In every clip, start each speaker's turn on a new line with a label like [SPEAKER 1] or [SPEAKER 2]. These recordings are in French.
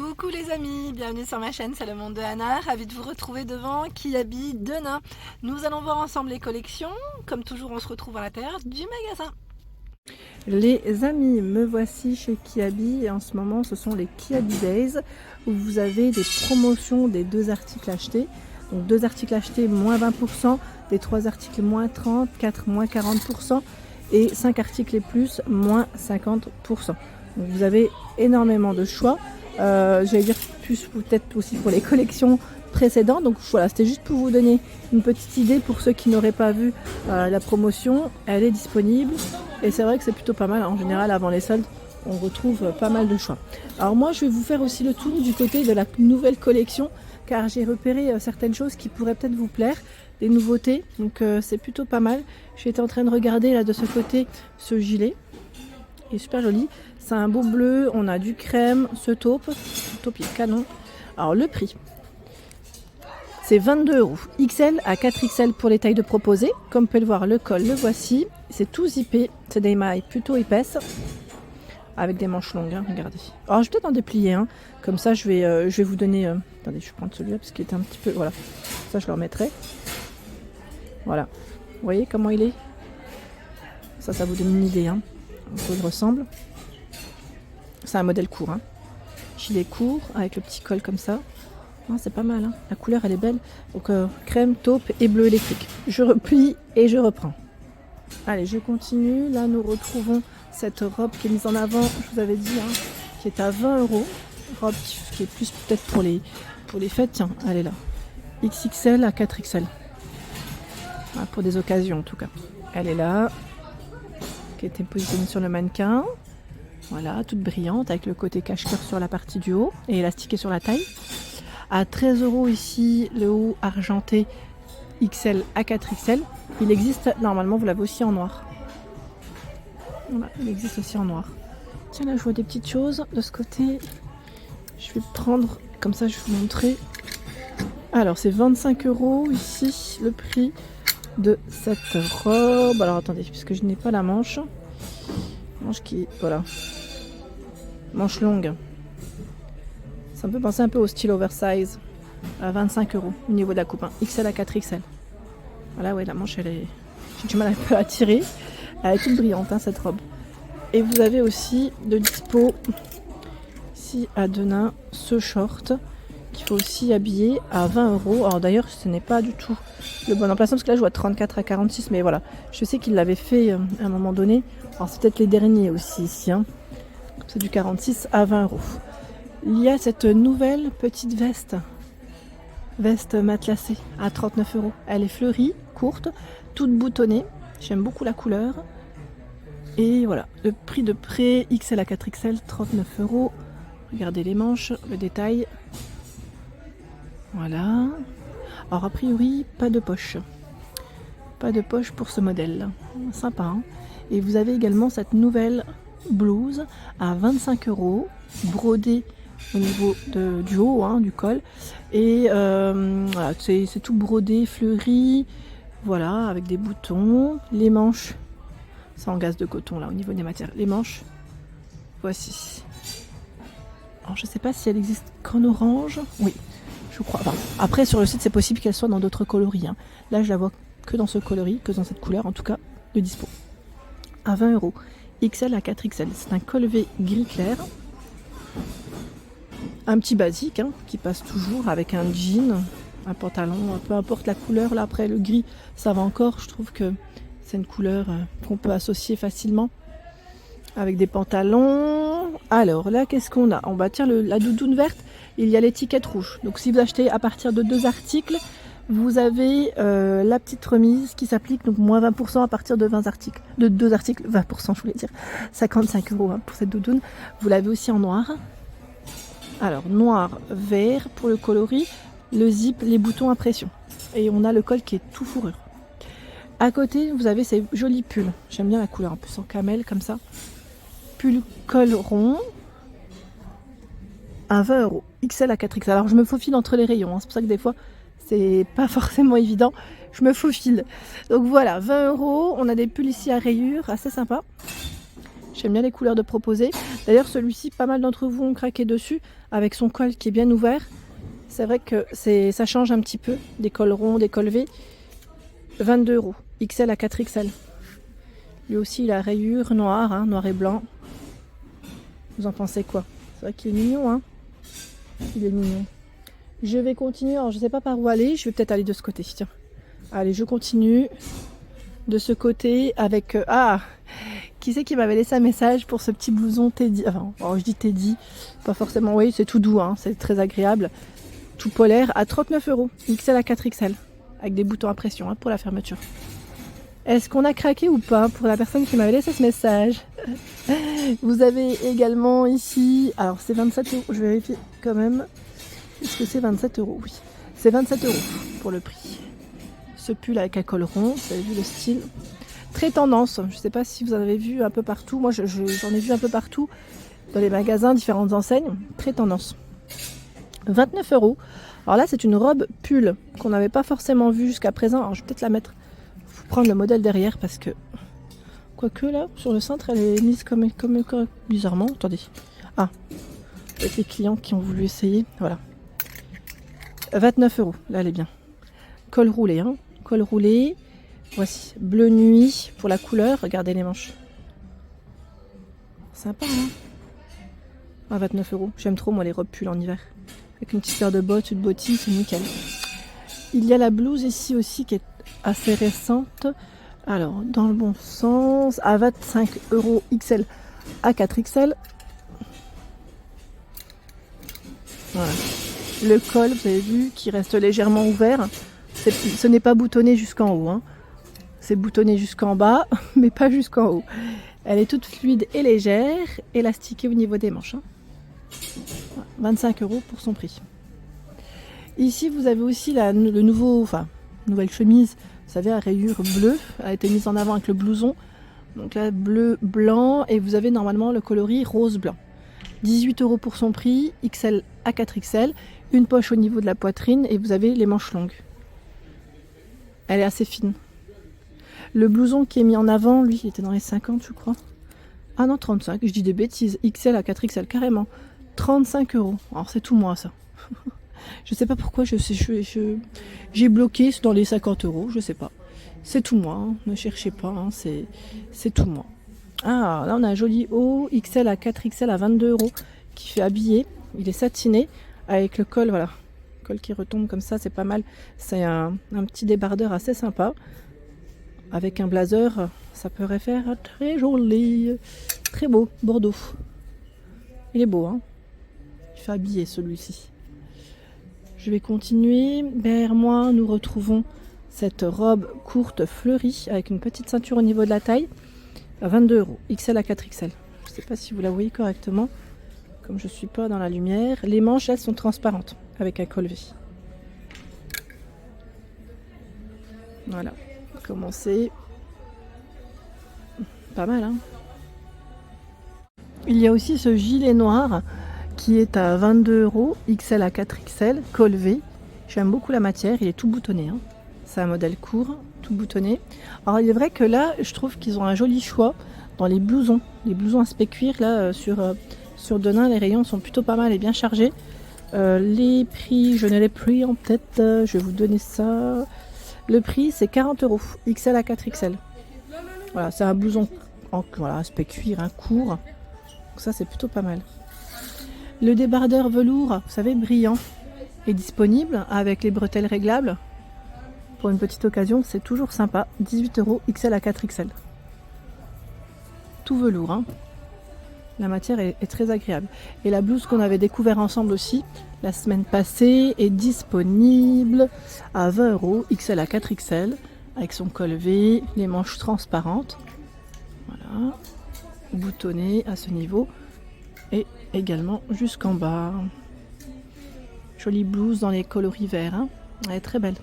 [SPEAKER 1] Coucou les amis, bienvenue sur ma chaîne, c'est le monde de Anna, ravi de vous retrouver devant Kiabi Denain. Nous allons voir ensemble les collections, comme toujours on se retrouve à l'intérieur du magasin. Les amis, me voici chez Kiabi et en ce moment ce sont les Kiabi Days où vous avez des promotions des 2 articles achetés. Donc 2 articles achetés moins 20%, des 3 articles moins 30%, 4 moins 40% et 5 articles et plus moins 50%. Donc vous avez énormément de choix. J'allais dire plus peut-être aussi pour les collections précédentes. Donc voilà, c'était juste pour vous donner une petite idée pour ceux qui n'auraient pas vu la promotion. Elle est disponible et c'est vrai que c'est plutôt pas mal. En général, avant les soldes, on retrouve pas mal de choix. Alors moi, je vais vous faire aussi le tour du côté de la nouvelle collection car j'ai repéré certaines choses qui pourraient peut-être vous plaire, des nouveautés. Donc c'est plutôt pas mal. J'étais en train de regarder là de ce côté ce gilet. Il est super joli. C'est un beau bleu, on a du crème, ce taupe. Le taupe il est canon. Alors le prix, c'est 22 €. XL à 4XL pour les tailles de proposées. Comme vous pouvez le voir, le col, le voici. C'est tout zippé. C'est des mailles plutôt épaisses. Avec des manches longues, hein, regardez. Alors je vais peut-être en déplier un. Comme ça je vais vous donner... Attendez, je vais prendre celui-là parce qu'il était un petit peu... Voilà. Ça je le remettrai. Voilà. Vous voyez comment il est? Ça vous donne une idée. Hein. Un peu il ressemble. C'est un modèle court, hein. Gilet court avec le petit col comme ça. C'est pas mal, hein. La couleur elle est belle. Donc crème, taupe et bleu électrique. Je replie et je reprends. Allez, je continue. Là nous retrouvons cette robe qui est mise en avant, je vous avais dit, hein, qui est à 20 €. Robe qui est plus peut-être pour les fêtes. Tiens, elle est là. XXL à 4XL. Voilà, pour des occasions en tout cas. Elle est là. Qui était positionnée sur le mannequin. Voilà, toute brillante avec le côté cache-cœur sur la partie du haut et élastiqué sur la taille. À 13 € ici, le haut argenté XL à 4XL. Il existe, normalement, vous l'avez aussi en noir. Voilà, il existe aussi en noir. Tiens, là, je vois des petites choses de ce côté. Je vais prendre, comme ça, je vais vous montrer. Alors, c'est 25 € ici, le prix de cette robe. Alors, attendez, puisque je n'ai pas la manche. Manche qui, voilà. Manche longue. Ça me peut penser un peu au style oversize. À 25 € au niveau de la coupe. Hein. XL à 4XL. Voilà, ouais, la manche, elle est... J'ai du mal un peu à tirer. Elle est toute brillante, hein, cette robe. Et vous avez aussi de dispo, ici à Denain, ce short qu'il faut aussi habiller à 20 €. Alors d'ailleurs, ce n'est pas du tout le bon emplacement, parce que là, je vois 34 à 46. Mais voilà, je sais qu'il l'avait fait à un moment donné. Alors c'est peut-être les derniers aussi ici, hein. C'est du 46 à 20 €. Il y a cette nouvelle petite veste matelassée à 39 €. Elle est fleurie, courte, toute boutonnée. J'aime beaucoup la couleur. Et voilà, le prix de prêt XL à 4XL, 39 €. Regardez les manches, le détail. Voilà. Alors a priori, pas de poche. Pas de poche pour ce modèle. Sympa, hein. Et vous avez également cette nouvelle blouse à 25 €, brodée au niveau du haut, hein, du col. Et voilà, c'est tout brodé, fleuri, voilà, avec des boutons. Les manches, c'est en gaze de coton là au niveau des matières. Les manches, voici. Alors je sais pas si elle existe qu'en orange. Oui, je crois. Enfin, après sur le site c'est possible qu'elle soit dans d'autres coloris. Hein. Là je la vois que dans ce coloris, que dans cette couleur, en tout cas de dispo. À 20 €. XL à 4XL. C'est un col V gris clair. Un petit basique, hein, qui passe toujours avec un jean, un pantalon, peu importe la couleur. Là après le gris, ça va encore. Je trouve que c'est une couleur qu'on peut associer facilement avec des pantalons. Alors là, qu'est-ce qu'on a? On va tirer la doudoune verte. Il y a l'étiquette rouge. Donc si vous achetez à partir de 2 articles, vous avez la petite remise qui s'applique, donc moins 20% à partir de 20 articles. De 2 articles, 20% je voulais dire. 55 € hein, pour cette doudoune. Vous l'avez aussi en noir. Alors noir, vert pour le coloris, le zip, les boutons à pression. Et on a le col qui est tout fourrure. À côté, vous avez ces jolis pulls. J'aime bien la couleur, un peu sans camel comme ça. Pull col rond à 20 €. XL à 4XL. Alors je me faufile entre les rayons. Hein. C'est pour ça que des fois, c'est pas forcément évident. Je me faufile. Donc voilà, 20 €. On a des pulls ici à rayures, assez sympa. J'aime bien les couleurs de proposer. D'ailleurs celui-ci, pas mal d'entre vous ont craqué dessus avec son col qui est bien ouvert. C'est vrai que ça change un petit peu des cols ronds, des cols V. 22 €, XL à 4XL. Lui aussi il a rayure noire, hein, noir et blanc. Vous en pensez quoi? C'est vrai qu'il est mignon, hein. Il est mignon. Je vais continuer, alors je sais pas par où aller, je vais peut-être aller de ce côté, tiens. Allez, je continue de ce côté avec... qui c'est qui m'avait laissé un message pour ce petit blouson Teddy? Enfin, je dis Teddy, pas forcément, oui, c'est tout doux, hein, c'est très agréable. Tout polaire à 39 €, XL à 4XL, avec des boutons à pression, hein, pour la fermeture. Est-ce qu'on a craqué ou pas pour la personne qui m'avait laissé ce message? Vous avez également ici, alors c'est 27 €, je vérifie quand même. Est-ce que c'est 27 €? Oui, c'est 27 € pour le prix. Ce pull avec un col rond, vous avez vu le style. Très tendance, je ne sais pas si vous en avez vu un peu partout. Moi j'en ai vu un peu partout dans les magasins, différentes enseignes. Très tendance. 29 €. Alors là c'est une robe pull qu'on n'avait pas forcément vue jusqu'à présent. Alors je vais peut-être la mettre, faut prendre le modèle derrière parce que... Quoique là, sur le centre, elle est mise comme bizarrement. Attendez. Avec les clients qui ont voulu essayer. Voilà. 29 €. Là, elle est bien. Col roulé, hein. Col roulé. Voici. Bleu nuit pour la couleur. Regardez les manches. Sympa, hein. 29 €. J'aime trop, moi, les robes pulls en hiver. Avec une petite paire de bottes, une bottine, c'est nickel. Il y a la blouse ici aussi qui est assez récente. Alors, dans le bon sens, à 25 € XL à 4XL. Voilà. Le col, vous avez vu, qui reste légèrement ouvert. Ce n'est pas boutonné jusqu'en haut, hein. C'est boutonné jusqu'en bas, mais pas jusqu'en haut. Elle est toute fluide et légère, élastiquée au niveau des manches, hein. 25 € pour son prix. Ici, vous avez aussi nouvelle chemise. Vous savez, à rayures bleues, elle a été mise en avant avec le blouson. Donc là, bleu, blanc, et vous avez normalement le coloris rose-blanc. 18 € pour son prix, XL à 4XL, une poche au niveau de la poitrine, et vous avez les manches longues. Elle est assez fine. Le blouson qui est mis en avant, lui, il était dans les 50, je crois. Ah non, 35, je dis des bêtises. XL à 4XL, carrément. 35 €. Alors c'est tout moi, ça. Je sais pas pourquoi j'ai bloqué dans les 50 €, je sais pas. C'est tout moi, hein. Ne cherchez pas, hein. C'est tout moi. Ah, là on a un joli haut XL à 4XL à 22 € qui fait habiller. Il est satiné avec le col, voilà. Le col qui retombe comme ça, c'est pas mal. C'est un petit débardeur assez sympa. Avec un blazer, ça pourrait faire très joli. Très beau, Bordeaux. Il est beau, hein. Il fait habiller celui-ci. Je vais continuer. Derrière moi, nous retrouvons cette robe courte fleurie avec une petite ceinture au niveau de la taille à 22 €, XL à 4XL. Je ne sais pas si vous la voyez correctement, comme je ne suis pas dans la lumière. Les manches, elles sont transparentes avec un col V. Voilà, commencer. Pas mal, hein. Il y a aussi ce gilet noir qui est à 22 €, XL à 4XL, col V. J'aime beaucoup la matière, il est tout boutonné, hein. C'est un modèle court, tout boutonné. Alors il est vrai que là, je trouve qu'ils ont un joli choix dans les blousons. Les blousons à spec cuir, là, sur Denain, les rayons sont plutôt pas mal et bien chargés. Les prix, je n'ai les prix en tête, je vais vous donner ça. Le prix, c'est 40 €, XL à 4XL. Voilà, c'est un blouson en spec cuir, un court. Donc ça, c'est plutôt pas mal. Le débardeur velours, vous savez, brillant, est disponible avec les bretelles réglables. Pour une petite occasion, c'est toujours sympa. 18 €, XL à 4XL. Tout velours, hein. La matière est très agréable. Et la blouse qu'on avait découvert ensemble aussi, la semaine passée, est disponible à 20 €, XL à 4XL, avec son col V, les manches transparentes. Voilà. Boutonné à ce niveau. Et également jusqu'en bas. Jolie blouse dans les coloris verts, hein. Elle est très belle.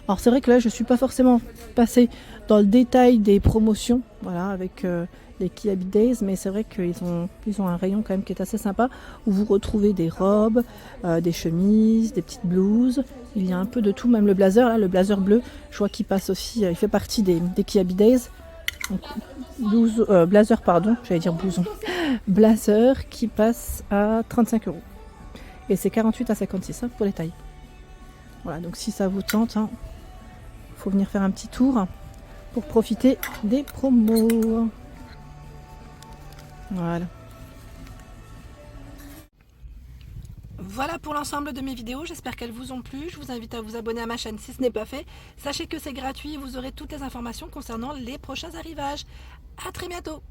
[SPEAKER 1] Alors c'est vrai que là je ne suis pas forcément passée dans le détail des promotions, voilà, avec les Kiabi Days, mais c'est vrai qu'ils ont un rayon quand même qui est assez sympa, où vous retrouvez des robes, des chemises, des petites blouses. Il y a un peu de tout, même le blazer, là, le blazer bleu, je vois qu'il passe aussi, il fait partie des Kiabi Days.
[SPEAKER 2] Donc, blazer, pardon, j'allais dire blouson. Blazer qui passe à 35 €. Et c'est 48 à 56 pour les tailles. Voilà, donc si ça vous tente, faut venir faire un petit tour pour profiter des promos. Voilà.
[SPEAKER 1] Voilà pour l'ensemble de mes vidéos, j'espère qu'elles vous ont plu. Je vous invite à vous abonner à ma chaîne si ce n'est pas fait. Sachez que c'est gratuit et vous aurez toutes les informations concernant les prochains arrivages. A très bientôt!